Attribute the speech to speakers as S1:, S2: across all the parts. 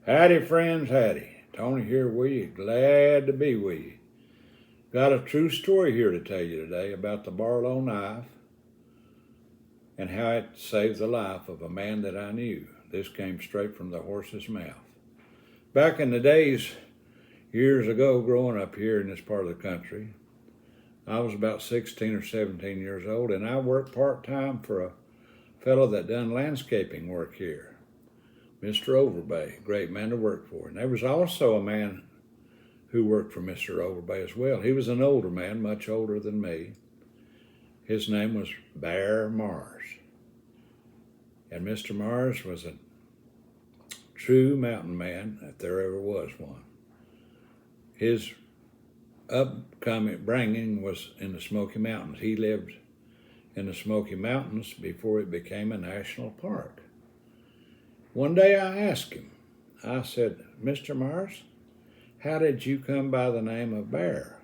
S1: Howdy, friends, howdy. Tony here with you. Glad to be with you. Got a true story here to tell you today about the Barlow knife and how it saved the life of a man that I knew. This came straight from the horse's mouth. Back in the days, years ago, growing up here in this part of the country, I was about 16 or 17 years old, and I worked part-time for a fellow that done landscaping work here, Mr. Overbay, great man to work for. And there was also a man who worked for Mr. Overbay as well. He was an older man, much older than me. His name was Bear Mars. And Mr. Mars was a true mountain man, if there ever was one. His upbringing was in the Smoky Mountains. He lived in the Smoky Mountains before it became a national park. One day I asked him, I said, Mr. Mars, how did you come by the name of Bear?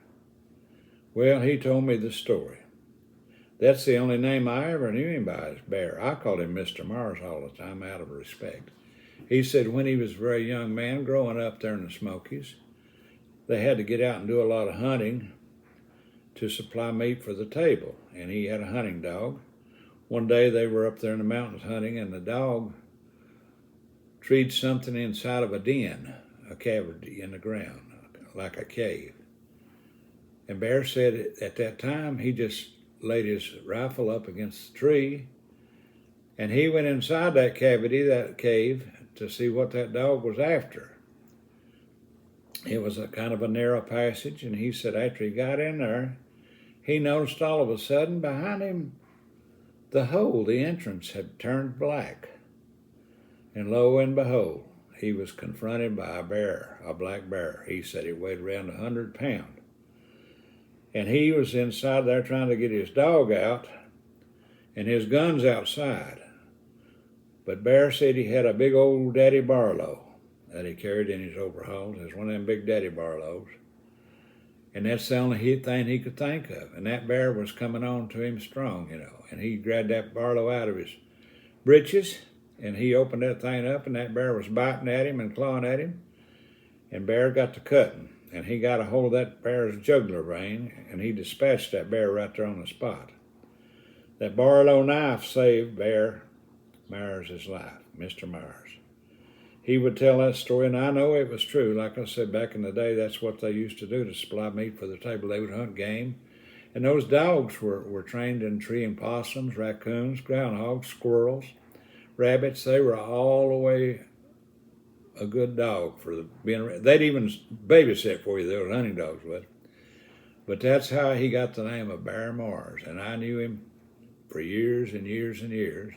S1: Well, he told me the story. That's the only name I ever knew him by, is Bear. I called him Mr. Mars all the time out of respect. He said when he was a very young man growing up there in the Smokies, they had to get out and do a lot of hunting to supply meat for the table. And he had a hunting dog. One day they were up there in the mountains hunting, and the dog treed something inside of a den, a cavity in the ground, like a cave. And Bear said at that time he just laid his rifle up against the tree, and he went inside that cavity, that cave, to see what that dog was after. It was a kind of a narrow passage, and he said after he got in there, he noticed all of a sudden behind him the hole, the entrance, had turned black. And lo and behold, he was confronted by a bear, a black bear. He said he weighed around 100 pounds. And he was inside there trying to get his dog out, and his gun's outside. But Bear said he had a big old Daddy Barlow that he carried in his overalls. It was one of them big Daddy Barlows. And that's the only thing he could think of. And that bear was coming on to him strong, you know. And he grabbed that Barlow out of his breeches, and he opened that thing up, and that bear was biting at him and clawing at him. And Bear got to cutting, and he got a hold of that bear's jugular vein, and he dispatched that bear right there on the spot. That Barlow knife saved Bear Mars' life, Mr. Mars. He would tell that story, and I know it was true. Like I said, back in the day, that's what they used to do to supply meat for the table. They would hunt game, and those dogs were trained in treeing possums, raccoons, groundhogs, squirrels, rabbits. They were all the way a good dog for being. They'd even babysit for you. They were hunting dogs with. But that's how he got the name of Bear Mars, and I knew him for years and years and years.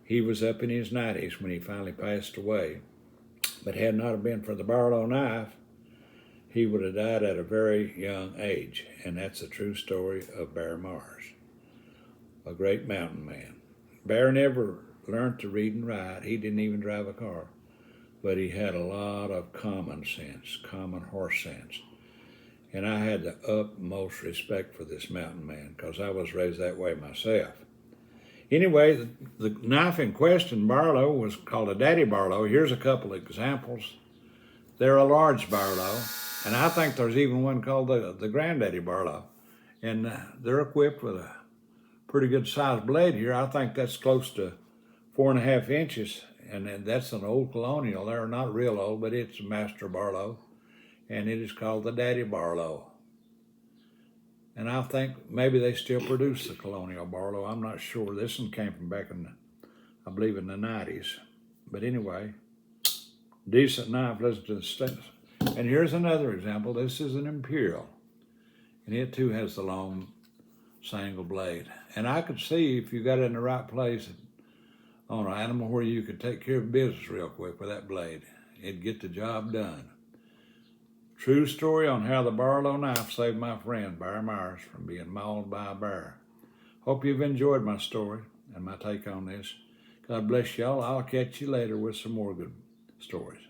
S1: He was up in his 90s when he finally passed away. But had not have been for the Barlow knife, he would have died at a very young age. And that's a true story of Bear Mars, a great mountain man. Bear never learned to read and write. He didn't even drive a car. But he had a lot of common sense, common horse sense. And I had the utmost respect for this mountain man because I was raised that way myself. Anyway, the knife in question, Barlow, was called a Daddy Barlow. Here's a couple of examples. They're a large Barlow, and I think there's even one called the Granddaddy Barlow. And they're equipped with a pretty good sized blade here. I think that's close to 4.5 inches, and that's an old colonial. They're not real old, but it's a Master Barlow, and it is called the Daddy Barlow. And I think maybe they still produce the colonial Barlow. I'm not sure. This one came from back in, I believe, in the 90s. But anyway, decent knife. Listen to the stainless. And here's another example. This is an Imperial, and it too has the long single blade. And I could see if you got it in the right place on an animal where you could take care of business real quick with that blade, it'd get the job done. True story on how the Barlow knife saved my friend Bear Mars from being mauled by a bear. Hope you've enjoyed my story and my take on this. God bless y'all. I'll catch you later with some more good stories.